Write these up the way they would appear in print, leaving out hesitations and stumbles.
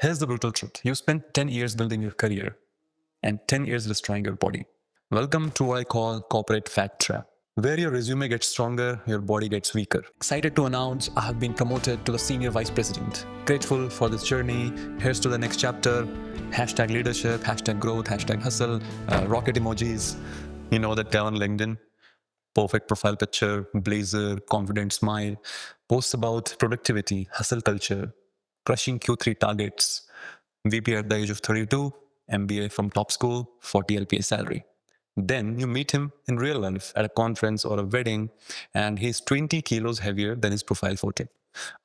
Here's the brutal truth. You spent 10 years building your career and 10 years destroying your body. Welcome to what I call corporate fat trap, where your resume gets stronger, your body gets weaker. Excited to announce I have been promoted to the senior vice president. Grateful for this journey. Here's to the next chapter. Hashtag leadership, hashtag growth, hashtag hustle, rocket emojis. You know that guy on LinkedIn? Perfect profile picture, blazer, confident smile, posts about productivity, hustle culture, crushing Q3 targets, VP at the age of 32, MBA from top school, 40 LPA salary. Then you meet him in real life at a conference or a wedding, and he's 20 kilos heavier than his profile photo.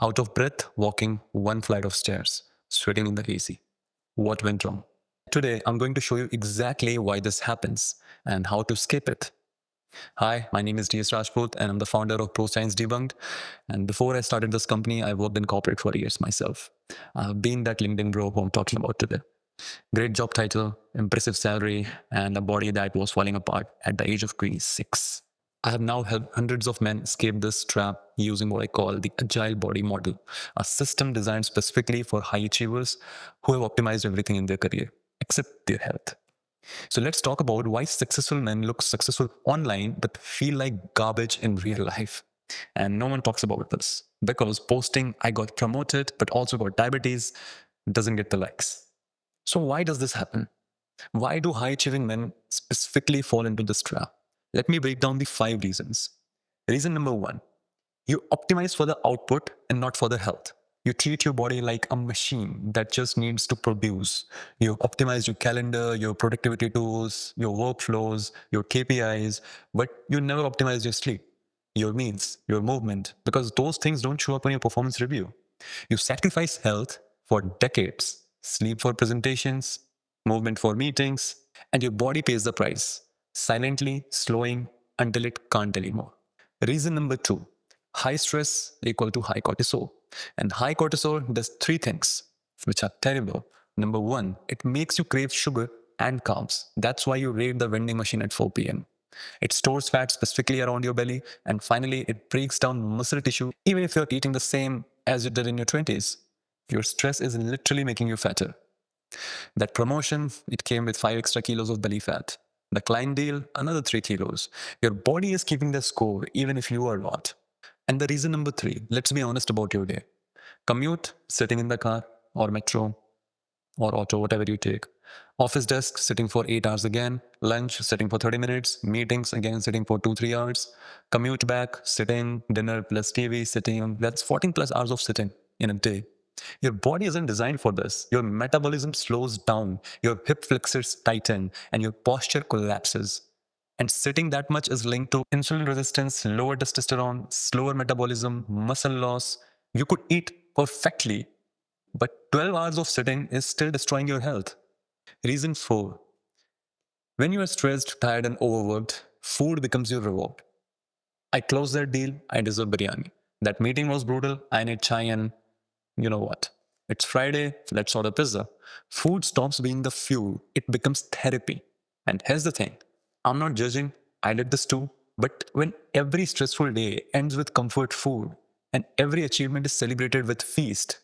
Out of breath, walking one flight of stairs, sweating in the AC. What went wrong? Today, I'm going to show you exactly why this happens and how to skip it. Hi, my name is DS Rajput, and I'm the founder of Pro Science Debunked. And before I started this company, I worked in corporate for years myself. I've been that LinkedIn bro who I'm talking about today. Great job title, impressive salary, and a body that was falling apart at the age of 26. I have now helped hundreds of men escape this trap using what I call the Agile Body Model, a system designed specifically for high achievers who have optimized everything in their career, except their health. So let's talk about why successful men look successful online but feel like garbage in real life. And no one talks about this because posting I got promoted but also got diabetes doesn't get the likes. So why does this happen? Why do high achieving men specifically fall into this trap? Let me break down the 5 reasons. Reason number 1, you optimize for the output and not for the health. You treat your body like a machine that just needs to produce. You optimize your calendar, your productivity tools, your workflows, your KPIs, but you never optimize your sleep, your meals, your movement, because those things don't show up on your performance review. You sacrifice health for decades, sleep for presentations, movement for meetings, and your body pays the price, silently slowing until it can't anymore. Reason number 2, high stress equal to high cortisol. And high cortisol does 3 things, which are terrible. Number 1, it makes you crave sugar and carbs. That's why you raid the vending machine at 4 p.m. It stores fat specifically around your belly. And finally, it breaks down muscle tissue even if you're eating the same as you did in your 20s. Your stress is literally making you fatter. That promotion, it came with 5 extra kilos of belly fat. The client deal, another 3 kilos. Your body is keeping the score even if you are not. And the reason number 3, let's be honest about your day. Commute, sitting in the car or metro or auto, whatever you take. Office desk, sitting for 8 hours again. Lunch, sitting for 30 minutes. Meetings, again, sitting for 2-3 hours. Commute back, sitting, dinner plus TV, sitting. That's 14 plus hours of sitting in a day. Your body isn't designed for this. Your metabolism slows down, your hip flexors tighten, and your posture collapses. And sitting that much is linked to insulin resistance, lower testosterone, slower metabolism, muscle loss. You could eat perfectly, but 12 hours of sitting is still destroying your health. Reason 4. When you are stressed, tired, and overworked, food becomes your reward. I closed that deal, I deserve biryani. That meeting was brutal, I need chai, and you know what? It's Friday, let's order pizza. Food stops being the fuel, it becomes therapy. And here's the thing, I'm not judging, I did this too. But when every stressful day ends with comfort food and every achievement is celebrated with feast,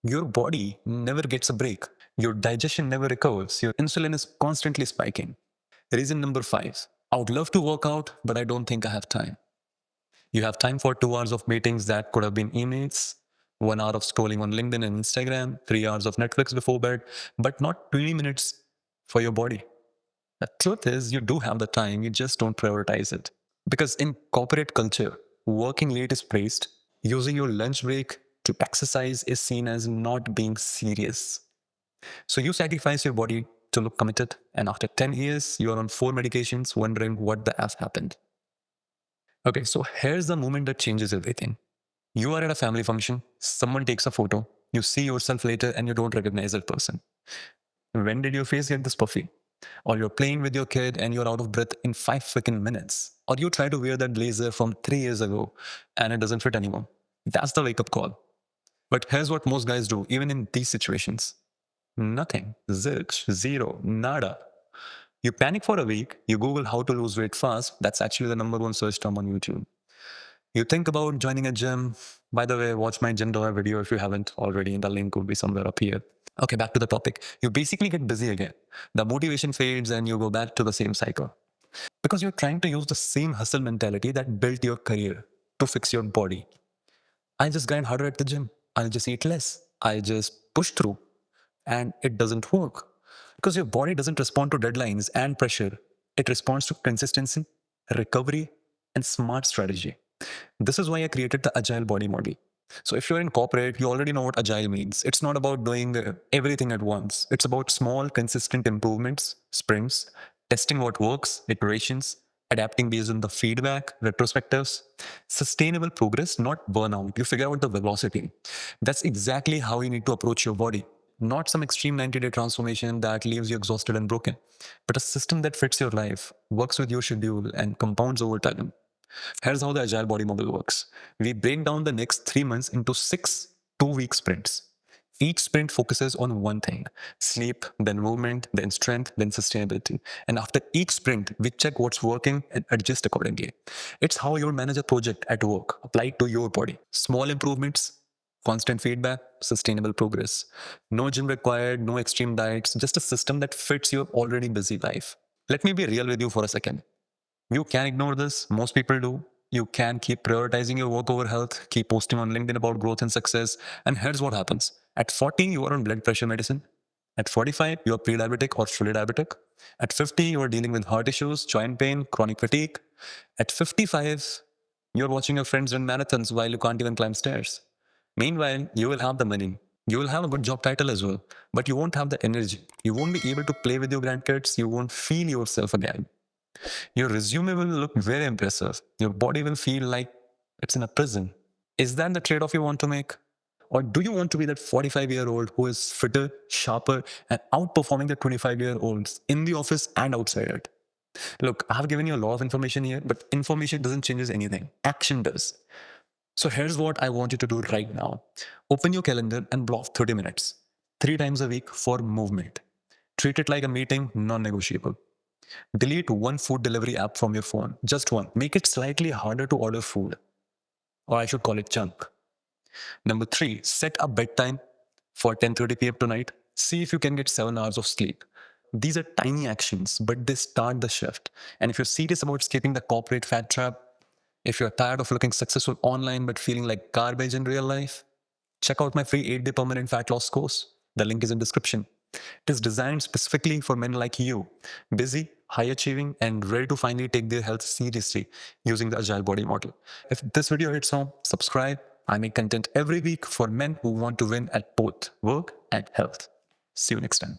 your body never gets a break. Your digestion never recovers. Your insulin is constantly spiking. Reason number 5. I would love to work out, but I don't think I have time. You have time for 2 hours of meetings that could have been emails, 1 hour of scrolling on LinkedIn and Instagram, 3 hours of Netflix before bed, but not 20 minutes for your body. The truth is, you do have the time, you just don't prioritize it. Because in corporate culture, working late is praised, using your lunch break to exercise is seen as not being serious. So you sacrifice your body to look committed, and after 10 years, you are on 4 medications wondering what the F happened. Okay, so here's the moment that changes everything. You are at a family function, someone takes a photo, you see yourself later and you don't recognize that person. When did your face get this puffy? Or you're playing with your kid and you're out of breath in 5 freaking minutes. Or you try to wear that blazer from 3 years ago and it doesn't fit anymore. That's the wake up call. But here's what most guys do, even in these situations. Nothing. Zilch. Zero. Nada. You panic for a week, you Google how to lose weight fast. That's actually the #1 search term on YouTube. You think about joining a gym, By the way, watch my gym doer video if you haven't already. The link will be somewhere up here. Okay, back to the topic. You basically get busy again. The motivation fades and you go back to the same cycle. Because you're trying to use the same hustle mentality that built your career to fix your body. I just grind harder at the gym. I'll just eat less. I just push through. And it doesn't work. Because your body doesn't respond to deadlines and pressure. It responds to consistency, recovery, and smart strategy. This is why I created the Agile Body Model. So if you're in corporate, you already know what agile means. It's not about doing everything at once. It's about small, consistent improvements, sprints, testing what works, iterations, adapting based on the feedback, retrospectives, sustainable progress, not burnout. You figure out the velocity. That's exactly how you need to approach your body. Not some extreme 90-day transformation that leaves you exhausted and broken, but a system that fits your life, works with your schedule, and compounds over time. Here's how the Agile Body Model works. We break down the next 3 months into 6 2-week sprints. Each sprint focuses on one thing: sleep, then movement, then strength, then sustainability. And after each sprint, we check what's working and adjust accordingly. It's how you manage a project at work applied to your body. Small improvements, constant feedback, sustainable progress. No gym required, no extreme diets, just a system that fits your already busy life. Let me be real with you for a second. You can ignore this. Most people do. You can keep prioritizing your work over health, keep posting on LinkedIn about growth and success. And here's what happens. At 40, you are on blood pressure medicine. At 45, you are pre-diabetic or fully diabetic. At 50, you are dealing with heart issues, joint pain, chronic fatigue. At 55, you're watching your friends run marathons while you can't even climb stairs. Meanwhile, you will have the money. You will have a good job title as well, but you won't have the energy. You won't be able to play with your grandkids. You won't feel yourself again. Your resume will look very impressive. Your body will feel like it's in a prison. Is that the trade off you want to make? Or do you want to be that 45-year-old who is fitter, sharper, and outperforming the 25-year-olds in the office and outside it? Look, I have given you a lot of information here, but information doesn't change anything. Action does. So here's what I want you to do right now. Open your calendar and block 30 minutes, 3 times a week for movement. Treat it like a meeting, non-negotiable. Delete one food delivery app from your phone. Just one. Make it slightly harder to order food. Or I should call it junk. Number 3, set a bedtime for 10:30 p.m. tonight. See if you can get 7 hours of sleep. These are tiny actions, but they start the shift. And if you're serious about escaping the corporate fat trap, if you're tired of looking successful online but feeling like garbage in real life, check out my free 8-day permanent fat loss course. The link is in description. It is designed specifically for men like you, busy, high achieving, and ready to finally take their health seriously using the Agile Body Model. If this video hits home, subscribe. I make content every week for men who want to win at both work and health. See you next time.